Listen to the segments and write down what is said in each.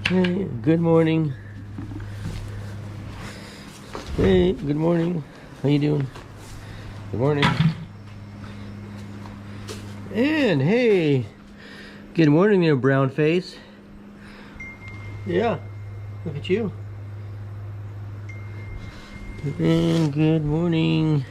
Hey, good morning. Hey, good morning. How you doing? Good morning. And hey, good morning there, brown face. Yeah, look at you. And good morning.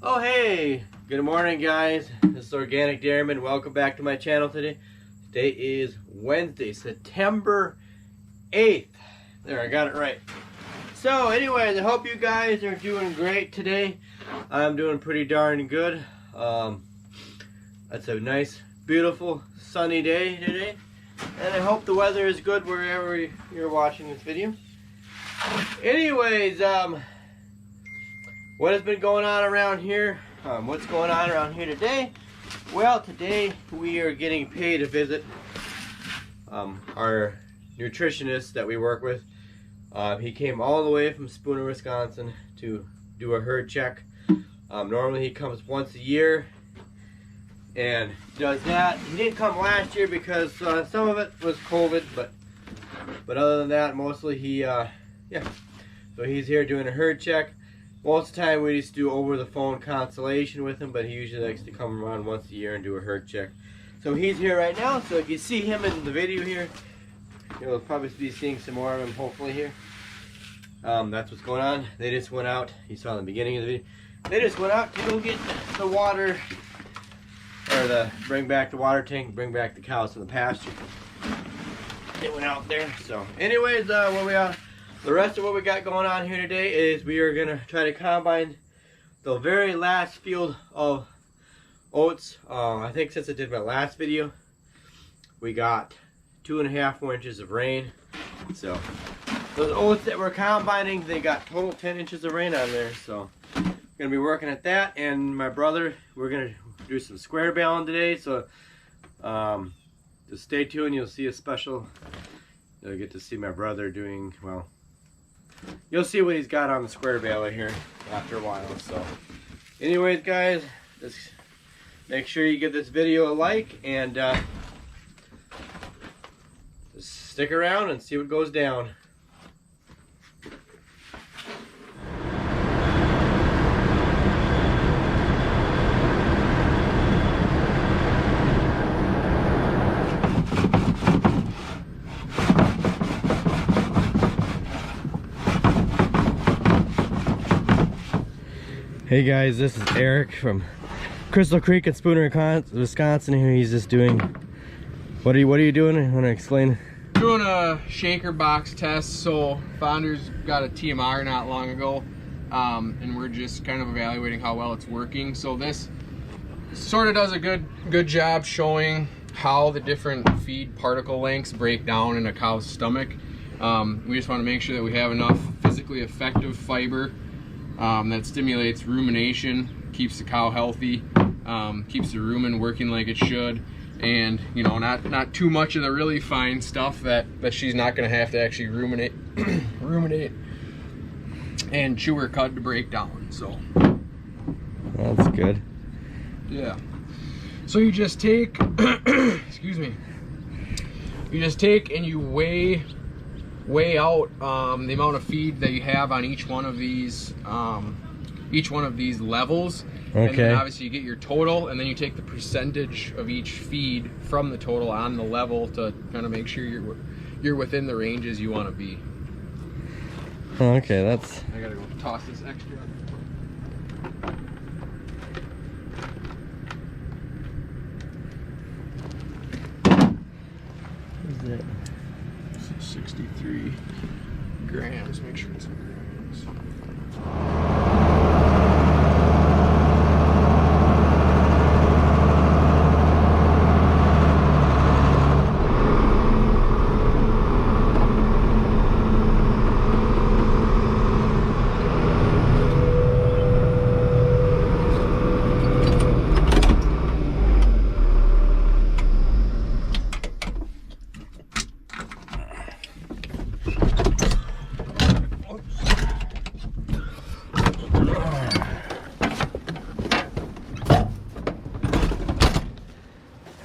Oh hey, good morning guys. This is Organic Dairyman. Welcome back to my channel today. Today is Wednesday, September 8th. There, I got it right. So anyways, I hope you guys are doing great today. I'm doing pretty darn good. It's a nice, beautiful, sunny day today. And I hope the weather is good wherever you're watching this video. Anyways, what has been going on around here? What's going on around here today? Well, today we are getting paid to visit our nutritionist that we work with. He came all the way from Spooner, Wisconsin to do a herd check. Normally he comes once a year and does that. He didn't come last year because some of it was COVID, but other than that, mostly he, yeah. So he's here doing a herd check. Most of the time we just do over the phone consultation with him, but he usually likes to come around once a year and do a herd check. So he's here right now, so if you see him in the video here, you'll probably be seeing some more of him hopefully here. That's what's going on. They just went out, you saw in the beginning of the video, they just went out to go get the water, or bring back the water tank, bring back the cows to the pasture. They went out there, so anyways, the rest of what we got going on here today is we are going to try to combine the very last field of oats. I think since I did my last video, we got 2.5 more inches of rain. So those oats that we're combining, they got total 10 inches of rain on there. So I'm going to be working at that. And my brother, we're going to do some square baling today. So just stay tuned. You'll see a special, you'll get to see my brother doing, well, you'll see what he's got on the square baler here after a while. So anyways guys, just make sure you give this video a like and just stick around and see what goes down. Hey guys, this is Eric from Crystal Creek at Spooner, Wisconsin. Here he's just doing, what are you doing? I want to explain. Doing a shaker box test. So Founders got a TMR not long ago, and we're just kind of evaluating how well it's working. So this sort of does a good job showing how the different feed particle lengths break down in a cow's stomach. We just want to make sure that we have enough physically effective fiber that stimulates rumination, keeps the cow healthy, keeps the rumen working like it should, and you know, not too much of the really fine stuff that she's not going to have to actually ruminate and chew her cud to break down. So that's good. Yeah. So you just take excuse me, you just take and you weigh out the amount of feed that you have on each one of these levels. Okay. And then obviously you get your total, and then you take the percentage of each feed from the total on the level to kind of make sure you're within the ranges you want to be. Okay, that's. I gotta go toss this extra. What is it? 63 grams. Make sure it's in grams.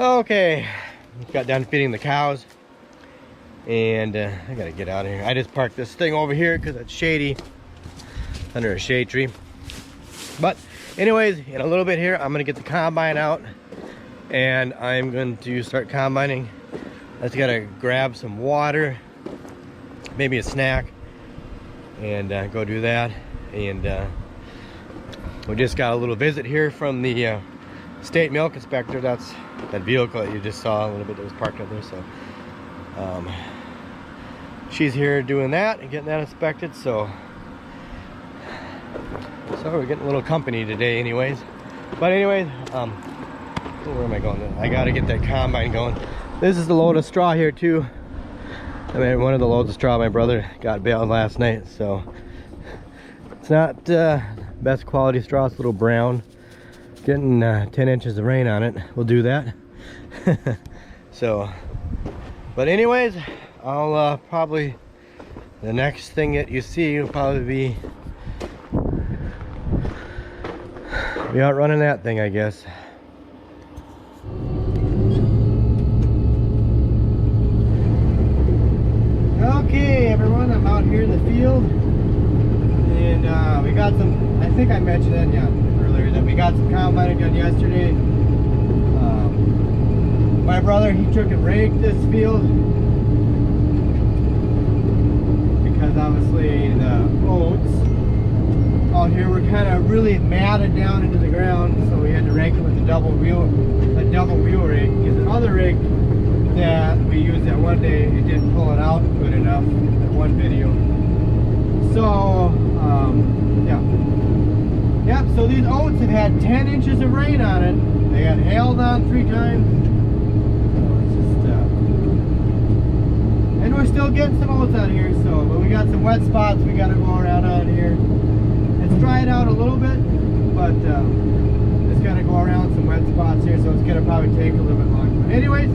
Okay, got done feeding the cows, and I gotta get out of here. I just parked this thing over here because it's shady, under a shade tree. But anyways, in a little bit here, I'm gonna get the combine out, and I'm going to start combining. I just gotta grab some water, maybe a snack, and go do that. And we just got a little visit here from the state milk inspector. That's that vehicle that you just saw a little bit that was parked up there. So she's here doing that and getting that inspected. So we're getting a little company today anyways. But anyways, where am I going? I gotta get that combine going. This is the load of straw here too. I mean, one of the loads of straw my brother got baled last night, so it's not best quality straw. It's a little brown. Getting 10 inches of rain on it will do that. So, but anyways, I'll probably, the next thing that you see will probably be out running that thing, I guess. Okay, everyone, I'm out here in the field, and we got some, I think I mentioned that earlier, that we got some combining done yesterday. My brother, he took and raked this field because obviously the oats out here were kind of really matted down into the ground, so we had to rake it with a double wheel rake, because the other rake that we used that one day, it didn't pull it out good enough in that one video. So yeah, so these oats have had 10 inches of rain on it. They got hailed on 3 times. So it's just and we're still getting some oats out here, so but we got some wet spots we gotta go around out here. It's dried out a little bit, but just gotta go around some wet spots here, so it's gonna probably take a little bit longer. But anyways,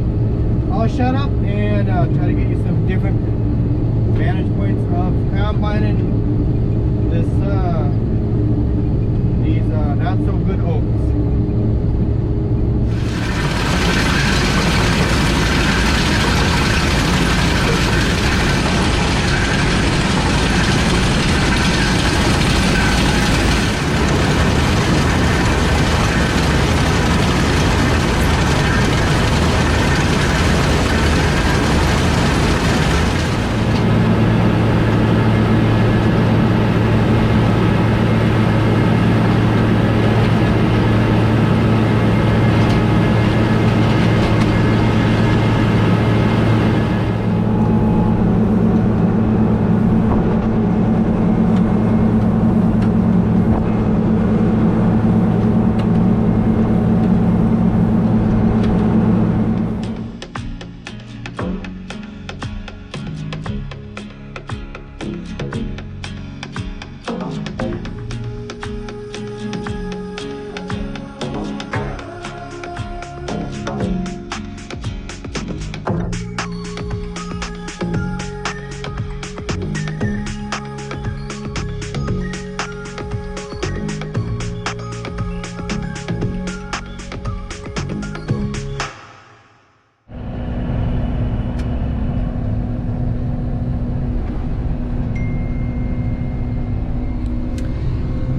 I'll shut up and try to get you some different vantage points of combining this these not so good oats.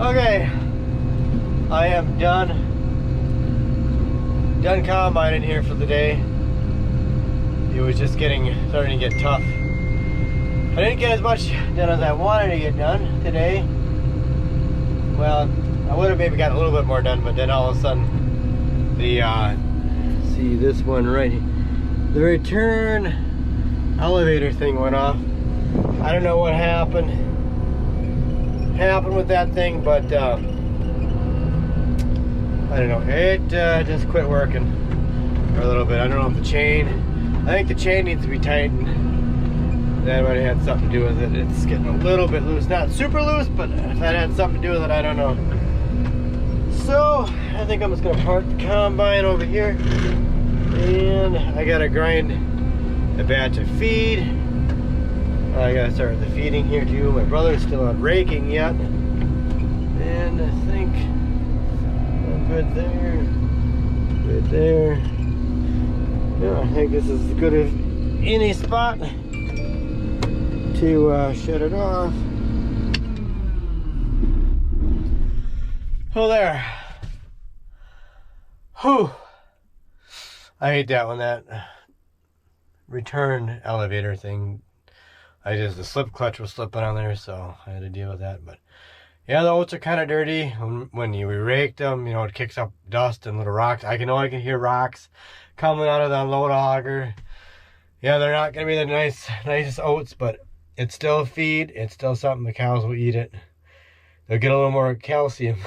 Okay, I am done combining here for the day. It was just starting to get tough. I didn't get as much done as I wanted to get done today. Well, I would have maybe got a little bit more done, but then all of a sudden the see this one right here, the return elevator thing went off. I don't know what happened with that thing, but I don't know, it just quit working for a little bit. I don't know if I think the chain needs to be tightened. That might have had something to do with it. It's getting a little bit loose, not super loose, but if that had something to do with it, I don't know. So I think I'm just gonna park the combine over here, and I gotta grind a batch of feed. I gotta start the feeding here too. My brother's still not raking yet, and I think I'm good there, good there. Yeah, I think this is as good as any spot to shut it off. Oh, there. Whew. I hate that one, that return elevator thing. The slip clutch was slipping on there, so I had to deal with that. But yeah, the oats are kind of dirty. When you rake them, you know, it kicks up dust and little rocks. I can hear rocks coming out of the unload auger. Yeah, they're not gonna be the nicest oats, but it's still feed. It's still something the cows will eat it. They'll get a little more calcium.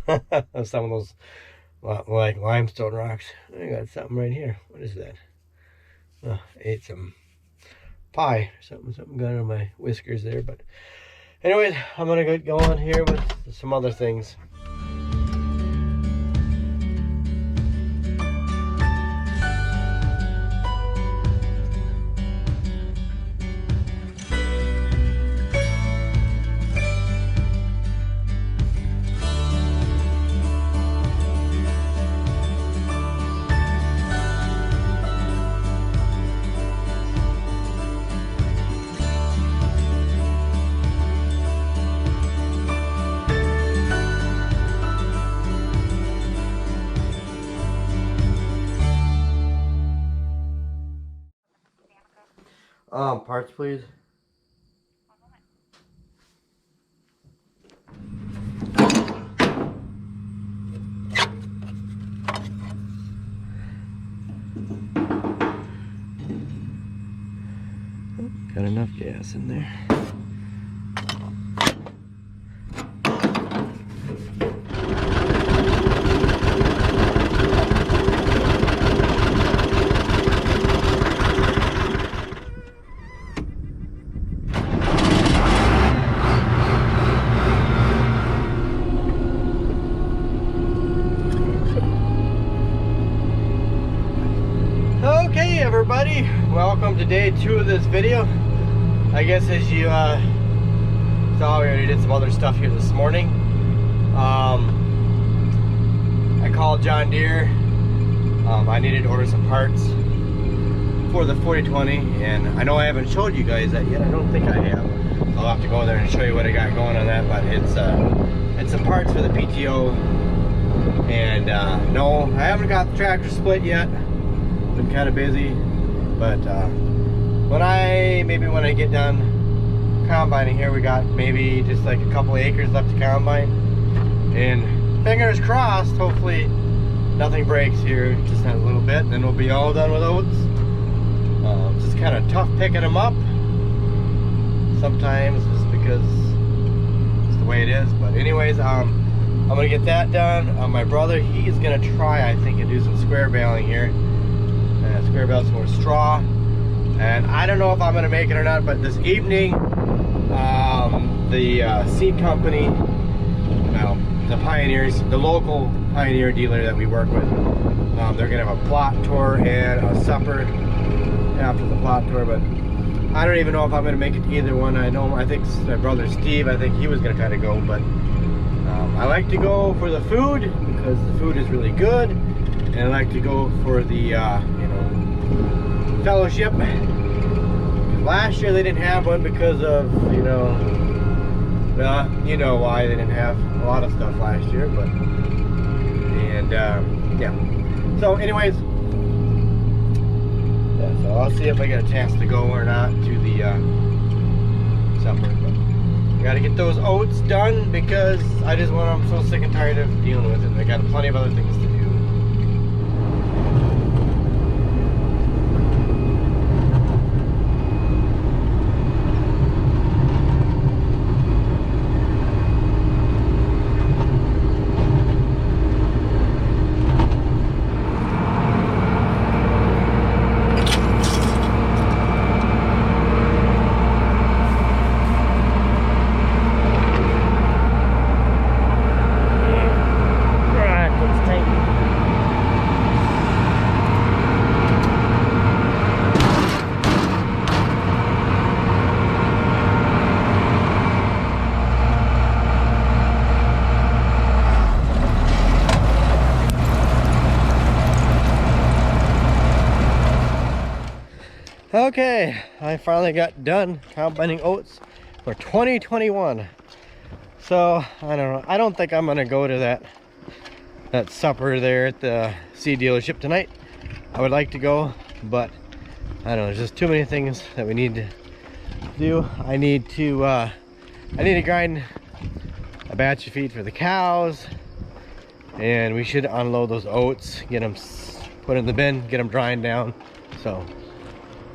Some of those like limestone rocks. I got something right here. What is that? Oh, I ate some pie or something got on my whiskers there. But anyways, I'm gonna get going here with some other things. Parts, please. Got enough gas in there. Okay, everybody, welcome to day 2 of this video. I guess as you saw, we already did some other stuff here this morning. I called John Deere. I needed to order some parts for the 4020, and I know I haven't showed you guys that yet. I don't think I have. I'll have to go there and show you what I got going on that, but it's some parts for the PTO. And no, I haven't got the tractor split yet. Been kind of busy, but when I get done combining here, we got maybe just like a couple acres left to combine, and fingers crossed, hopefully nothing breaks here, just a little bit, and then we'll be all done with oats. It's just kind of tough picking them up sometimes, just because it's the way it is. But anyways, I'm gonna get that done. My brother, he's gonna try, I think, and do some square baling here. Square bale some more straw, and I don't know if I'm gonna make it or not, but this evening the seed company, well, the Pioneers, the local Pioneer dealer that we work with, they're gonna have a plot tour and a supper after the plot tour, but I don't even know if I'm gonna make it to either one. I think my brother Steve, I think he was gonna kind of go, but I like to go for the food because the food is really good, and I like to go for the you know, fellowship. Last year they didn't have one because of, you know why they didn't have a lot of stuff last year, but yeah. So anyways, yeah, so I'll see if I get a chance to go or not to the supper, but I gotta get those oats done because I'm so sick and tired of dealing with it, and I got plenty of other things to do. Right, let's take Okay, I finally got done combining oats for 2021. So I don't know. I don't think I'm gonna go to that supper there at the seed dealership tonight. I would like to go, but I don't know. There's just too many things that we need to do. I need to grind a batch of feed for the cows, and we should unload those oats, get them put in the bin, get them drying down. So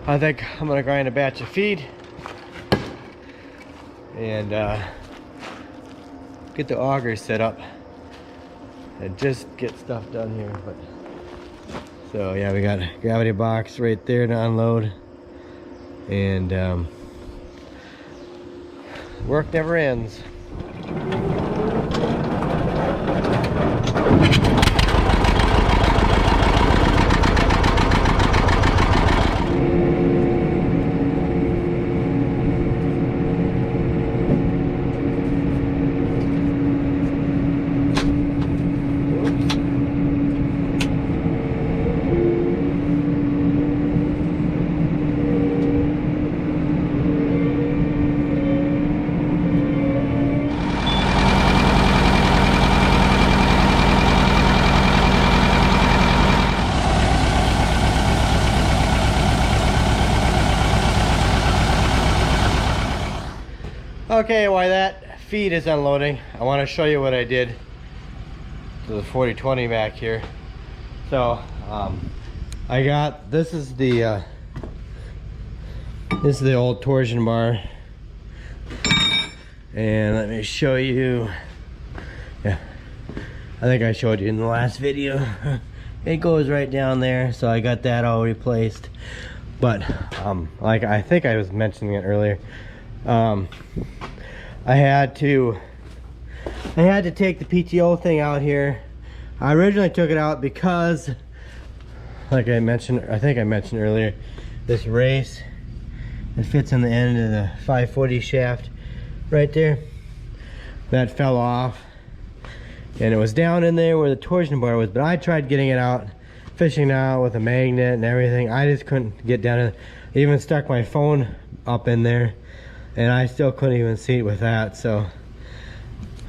I think I'm gonna grind a batch of feed and get the augers set up and just get stuff done here. But so yeah, we got a gravity box right there to unload, and work never ends. Okay, while that feed is unloading, I want to show you what I did to the 4020 back here. So I got, this is the old torsion bar, and let me show you. Yeah, I think I showed you in the last video. It goes right down there, so I got that all replaced. But like I think I was mentioning it earlier, I had to take the PTO thing out here. I originally took it out because, like I think I mentioned earlier, this race that fits in the end of the 540 shaft right there, that fell off, and it was down in there where the torsion bar was. But I tried getting it out, fishing out with a magnet and everything. I just couldn't get down in it. I even stuck my phone up in there, and I still couldn't even see it with that. So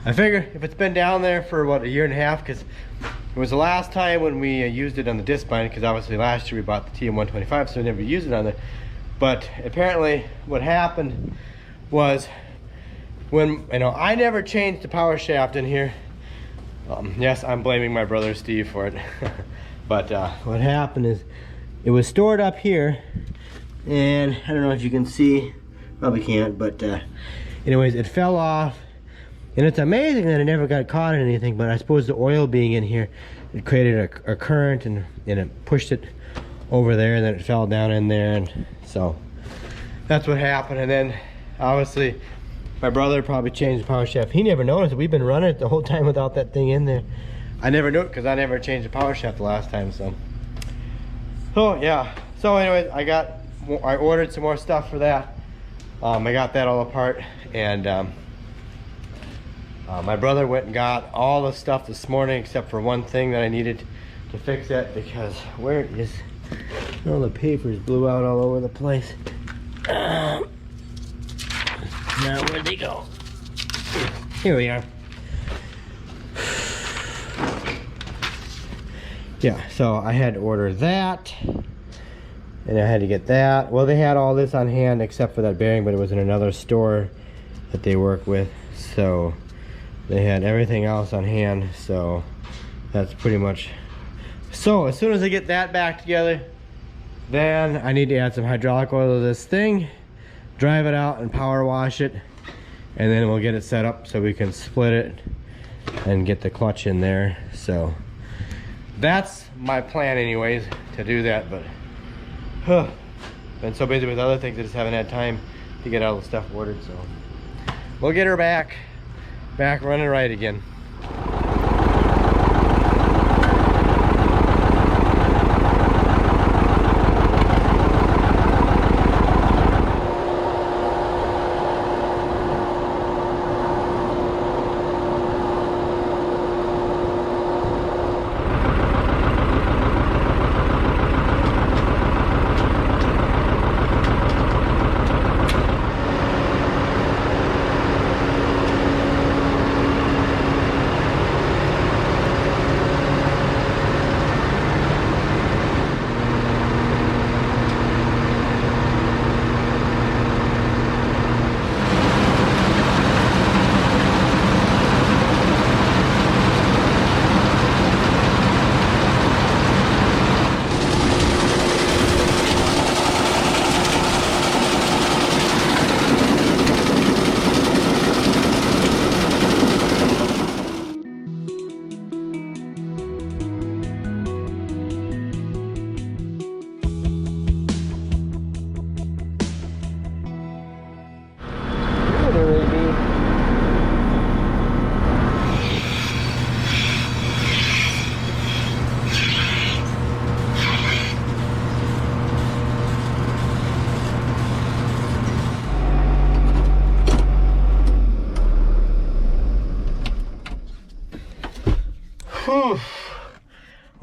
I figure if it's been down there for what, a year and a half, because it was the last time when we used it on the disc bind, because obviously last year we bought the TM125, so we never used it on there. But apparently what happened was, when, you know, I never changed the power shaft in here. Yes, I'm blaming my brother Steve for it. But what happened is, it was stored up here, and I don't know if you can see, probably can't, but anyways, it fell off. And it's amazing that it never got caught in anything, but I suppose the oil being in here, it created a current, and it pushed it over there, and then it fell down in there, and so that's what happened. And then obviously my brother probably changed the power shaft. He never noticed. We've been running it the whole time without that thing in there. I never knew it because I never changed the power shaft the last time. So yeah, so anyways, I ordered some more stuff for that. I got that all apart, and my brother went and got all the stuff this morning except for one thing that I needed to fix it, because where it is, all the papers blew out all over the place. Now where'd they go? Here we are. Yeah, so I had to order that, and I had to get that. Well, they had all this on hand except for that bearing, but it was in another store that they work with, so they had everything else on hand. So that's pretty much. So as soon as I get that back together, then I need to add some hydraulic oil to this thing, drive it out and power wash it, and then we'll get it set up so we can split it and get the clutch in there. So that's my plan anyways, to do that. But been so busy with other things, I just haven't had time to get all the stuff ordered. So we'll get her back running right again.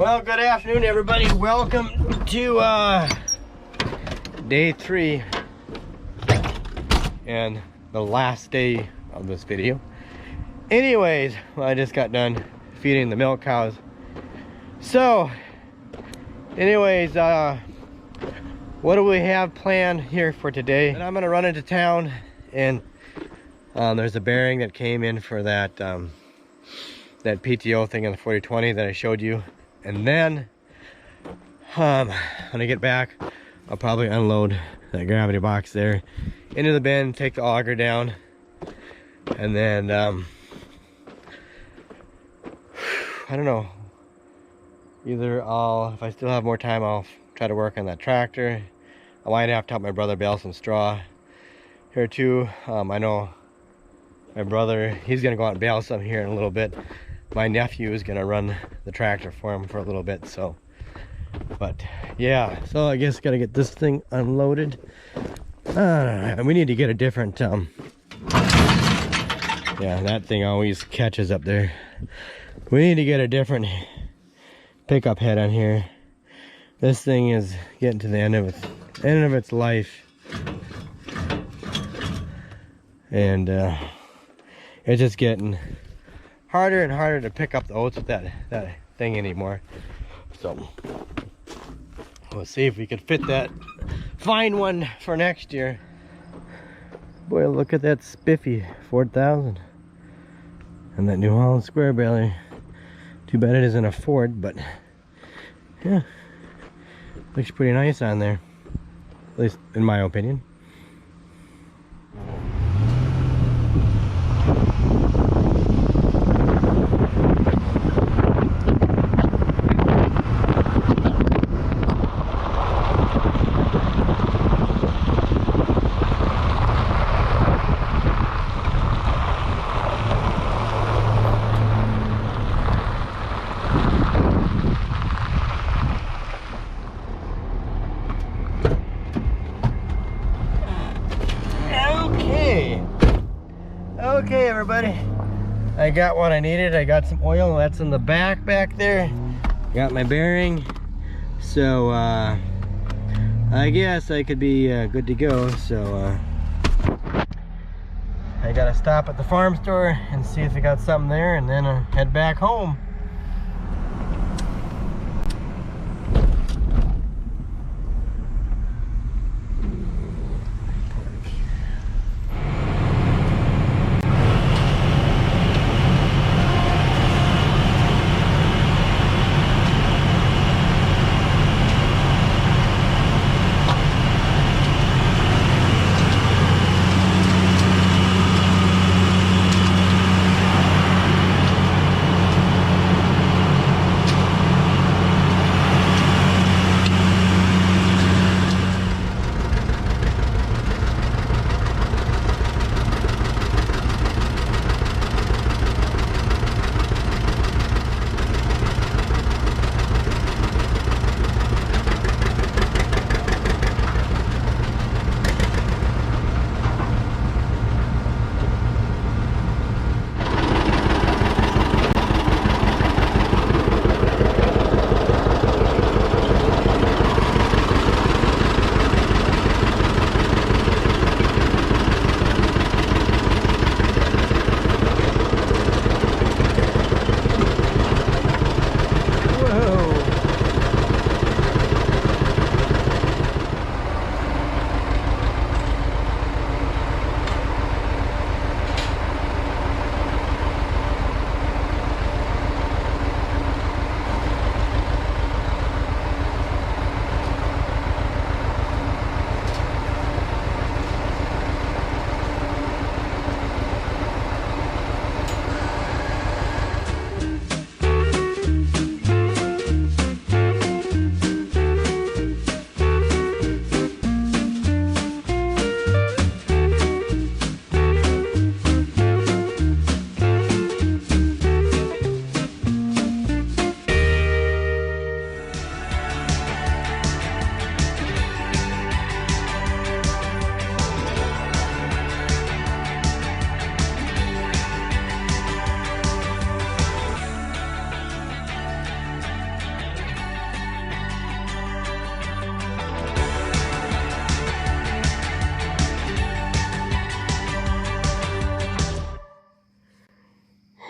Well, good afternoon, everybody. Welcome to day 3 and the last day of this video. Anyways, well, I just got done feeding the milk cows. So, anyways, what do we have planned here for today? And I'm gonna run into town, and there's a bearing that came in for that that PTO thing on the 4020 that I showed you. And then when I get back, I'll probably unload that gravity box there into the bin, take the auger down, and then I don't know, either if I still have more time, I'll try to work on that tractor. I might have to help my brother bale some straw here too. I know my brother, he's gonna go out and bale some here in a little bit. My nephew is gonna run the tractor for him for a little bit, so. But yeah, so I guess gotta get this thing unloaded. And we need to get a different, yeah, that thing always catches up there. We need to get a different pickup head on here. This thing is getting to the end of its life, and it's just getting harder and harder to pick up the oats with that thing anymore. So we'll see if we can fit that, find one for next year. Boy, look at that spiffy 4000 and that New Holland square belly. Too bad it isn't a Ford, but yeah, looks pretty nice on there, at least in my opinion. Okay, everybody, I got what I needed. I got some oil that's in the back there. Got my bearing, so I guess I could be good to go. So I gotta stop at the farm store and see if they got something there, and then head back home.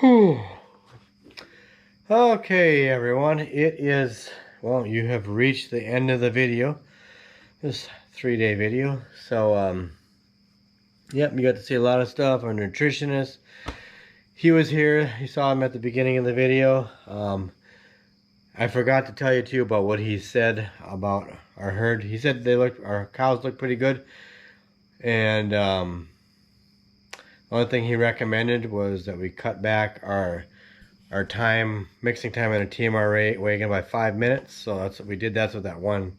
Whew. Okay, everyone, it is, well, you have reached the end of the video, this 3-day video. So, yep, you got to see a lot of stuff. Our nutritionist, he was here. You saw him at the beginning of the video. I forgot to tell you too about what he said about our herd. He said our cows look pretty good, and the only thing he recommended was that we cut back our mixing time in a TMR wagon by 5 minutes. So that's what we did. That's what that one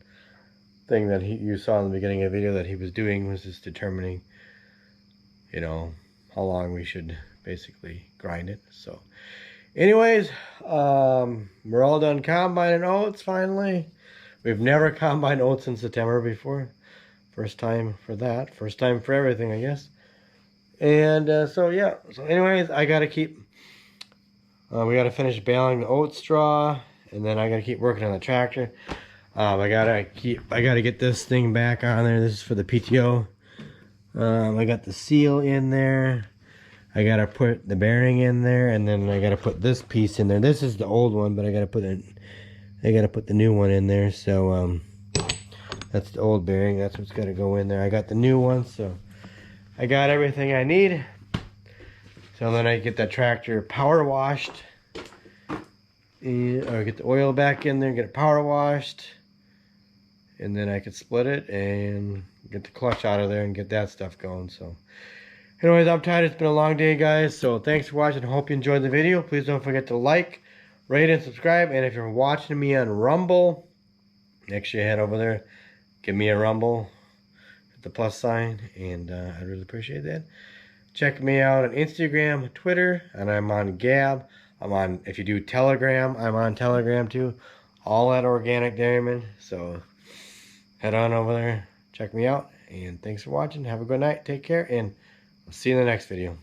thing that you saw in the beginning of the video that he was doing, was just determining, you know, how long we should basically grind it. So anyways, we're all done combining oats finally. We've never combined oats in September before. First time for that. First time for everything, I guess. And so yeah. So anyways, I gotta keep. We gotta finish baling the oat straw, and then I gotta keep working on the tractor. I gotta get this thing back on there. This is for the PTO. I got the seal in there. I gotta put the bearing in there, and then I gotta put this piece in there. This is the old one, but I gotta put the new one in there. So that's the old bearing. That's what's gotta go in there. I got the new one, so I got everything I need. So then I get that tractor power washed, or get the oil back in there, get it power washed, and then I could split it and get the clutch out of there and get that stuff going. So anyways, I'm tired. It's been a long day, guys. So thanks for watching. I hope you enjoyed the video. Please don't forget to like, rate, and subscribe. And if you're watching me on Rumble, make sure you head over there, give me a Rumble, hit the plus sign, and I'd really appreciate that. Check me out on Instagram, Twitter, and I'm on Gab. If you do Telegram, I'm on Telegram too. All at Organic Dairyman. So head on over there, check me out, and thanks for watching. Have a good night, take care, and I'll see you in the next video.